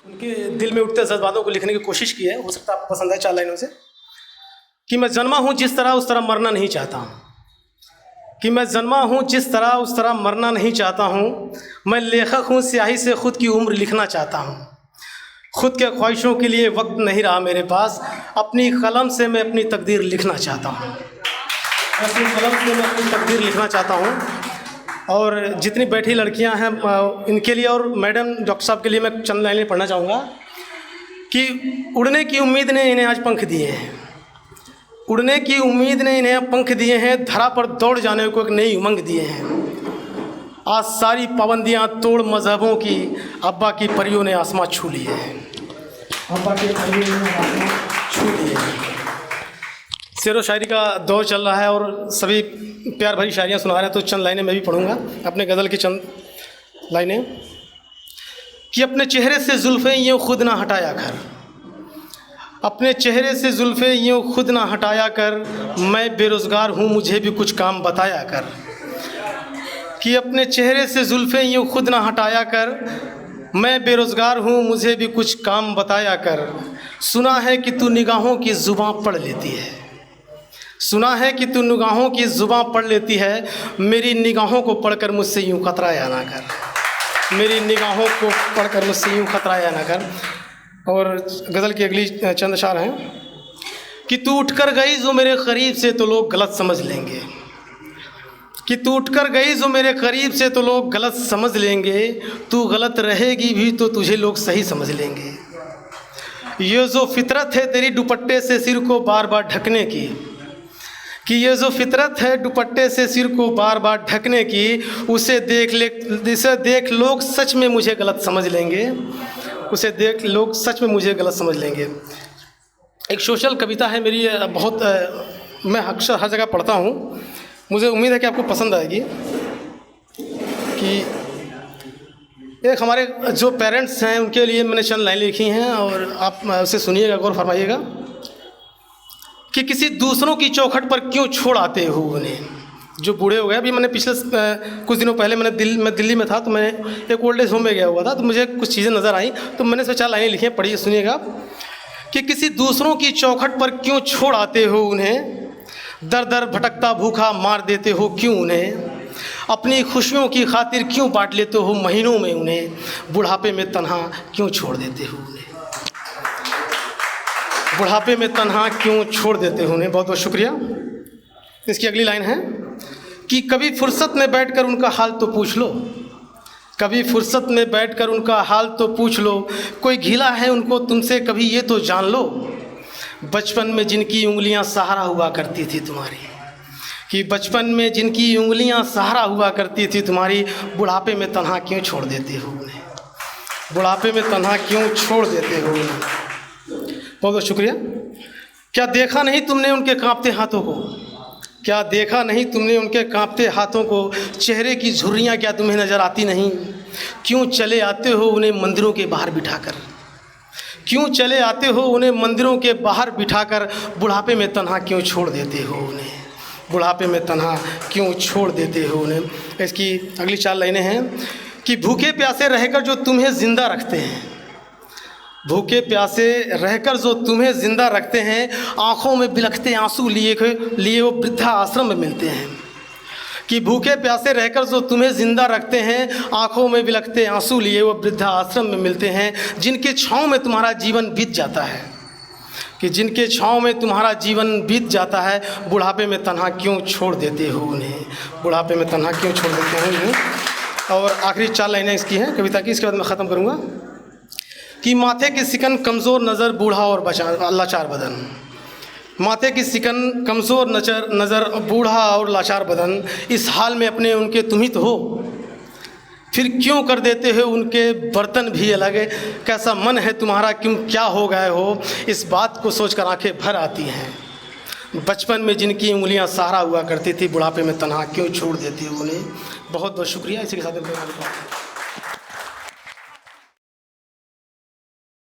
उनके दिल में उठते जज्बातों को लिखने की कोशिश की है, हो सकता है आपको पसंद है 4 लाइनों से। कि मैं जन्मा हूँ जिस तरह उस तरह मरना नहीं चाहता हूँ, कि मैं जन्मा हूँ जिस तरह उस तरह मरना नहीं चाहता हूँ। मैं लेखक हूँ, स्याही से ख़ुद की उम्र लिखना चाहता हूँ। खुद के ख्वाहिशों के लिए वक्त नहीं रहा मेरे पास, अपनी कलम से मैं अपनी तकदीर लिखना चाहता हूँ। अपनी कलम से मैं अपनी तकदीर लिखना चाहता हूँ। और जितनी बैठी लड़कियां हैं इनके लिए और मैडम डॉक्टर साहब के लिए मैं चंद लाइनें पढ़ना चाहूँगा। कि उड़ने की उम्मीद ने इन्हें आज पंख दिए हैं, उड़ने की उम्मीद ने इन्हें पंख दिए हैं, धरा पर दौड़ जाने को एक नई उमंग दिए हैं। आज सारी पाबंदियां तोड़ मजहबों की, अब्बा की परियों ने आसमां छू लिए हैं, अब्बा की परियों ने आसमां छू लिए हैं। शेर व शायरी का दौर चल रहा है और सभी प्यार भरी शायरियाँ सुना रहे हैं, तो चंद लाइनें मैं भी पढ़ूंगा अपने गज़ल की चंद लाइनें। कि अपने चेहरे से जुल्फ़ें यूँ खुद ना हटाया कर, अपने चेहरे से जुल्फ़ें यूँ खुद ना हटाया कर, मैं बेरोज़गार हूँ मुझे भी कुछ काम बताया कर। कि अपने चेहरे से जुल्फ़ें यूँ खुद ना हटाया कर, मैं बेरोज़गार हूँ मुझे भी कुछ काम बताया कर। सुना है कि तू निगाहों की ज़ुबान पढ़ लेती है, सुना है कि तू निगाहों की ज़ुबान पढ़ लेती है, मेरी निगाहों को पढ़कर मुझसे यूँ कतराया ना कर, मेरी निगाहों को पढ़कर मुझसे यूँ कतराया ना कर। और गज़ल की अगली चंद अशार हैं। कि तू उठकर गई जो मेरे करीब से तो लोग गलत समझ लेंगे, कि तू उठकर गई जो मेरे करीब से तो लोग गलत समझ लेंगे, तू गलत रहेगी भी तो तुझे लोग सही समझ लेंगे। ये जो फितरत है तेरी दुपट्टे से सिर को बार बार ढकने की, कि ये जो फितरत है दुपट्टे से सिर को बार बार ढकने की, उसे देख लोग सच में मुझे गलत समझ लेंगे, उसे देख लोग सच में मुझे गलत समझ लेंगे। एक सोशल कविता है मेरी, बहुत मैं अक्सर हर जगह पढ़ता हूँ, मुझे उम्मीद है कि आपको पसंद आएगी। कि एक हमारे जो पेरेंट्स हैं उनके लिए मैंने चंद लाइन लिखी हैं और आप उसे सुनिएगा, गौर फरमाइएगा। कि किसी दूसरों की चौखट पर क्यों छोड़ आते हो उन्हें, जो बूढ़े हो गए। अभी मैंने पिछले कुछ दिनों पहले मैं दिल्ली में था, तो मैं एक ओल्ड एज होम में गया हुआ था, तो मुझे कुछ चीज़ें नज़र आई, तो मैंने सोचा 4 लाइनें लिखी हैं, पढ़िए सुनिएगा। कि किसी दूसरों की चौखट पर क्यों छोड़ आते हो उन्हें, दर दर भटकता भूखा मार देते हो क्यों उन्हें, अपनी खुशियों की खातिर क्यों बांट लेते हो महीनों में उन्हें, बुढ़ापे में तन्हा क्यों छोड़ देते हो उन्हें, बुढ़ापे में तन्हा क्यों छोड़ देते हो उन्हें। बहुत बहुत शुक्रिया। इसकी अगली लाइन है। कि कभी फुर्सत में बैठकर उनका हाल तो पूछ लो, कभी फुर्सत में बैठकर उनका हाल तो पूछ लो, कोई घिला है उनको तुमसे कभी ये तो जान लो, बचपन में जिनकी उंगलियां सहारा हुआ करती थी तुम्हारी, कि बचपन में जिनकी उंगलियां सहारा हुआ करती थी तुम्हारी, बुढ़ापे में तन्हा क्यों छोड़ देते हो उन्हें, बुढ़ापे में तन्हा क्यों छोड़ देते हो उन्हें। बहुत बहुत शुक्रिया। क्या देखा नहीं तुमने उनके कांपते हाथों को, क्या देखा नहीं तुमने उनके कांपते हाथों को, चेहरे की झुर्रियाँ क्या तुम्हें नज़र आती नहीं, क्यों चले आते हो उन्हें मंदिरों के बाहर बिठाकर, क्यों चले आते हो उन्हें मंदिरों के बाहर बिठाकर, बुढ़ापे में तन्हा क्यों छोड़ देते हो उन्हें, बुढ़ापे में तन्हा क्यों छोड़ देते हो उन्हें। इसकी अगली 4 लाइनें हैं। कि भूखे प्यासे रहकर जो तुम्हें ज़िंदा रखते हैं, भूखे प्यासे रहकर जो तुम्हें ज़िंदा रखते हैं, आँखों में बिलखते आंसू लिए वो वृद्धा आश्रम में मिलते हैं। कि भूखे प्यासे रहकर जो तुम्हें ज़िंदा रखते हैं, आँखों में बिलखते आंसू लिए वो वृद्धा आश्रम में मिलते हैं, जिनके छाँव में तुम्हारा जीवन बीत जाता है, कि जिनके छाँव में तुम्हारा जीवन बीत जाता है, बुढ़ापे में तन्हा क्यों छोड़ देते हो उन्हें, बुढ़ापे में तन्हा क्यों छोड़ देते हो उन्हें। और आखिरी 4 लाइनें इसकी हैं कविता की, इसके बाद मैं ख़त्म करूँगा। कि माथे की सिकन कमज़ोर नज़र बूढ़ा और लाचार बदन, माथे की सिकन कमज़ोर नज़र बूढ़ा और लाचार बदन, इस हाल में अपने उनके तुम ही तो हो, फिर क्यों कर देते हो उनके बर्तन भी अलग, कैसा मन है तुम्हारा क्यों क्या हो गए हो, इस बात को सोचकर आंखें भर आती हैं, बचपन में जिनकी उंगलियां सहारा हुआ करती थी, बुढ़ापे में तन्हा क्यों छोड़ देती हो उन्हें। बहुत बहुत शुक्रिया। इसी के साथ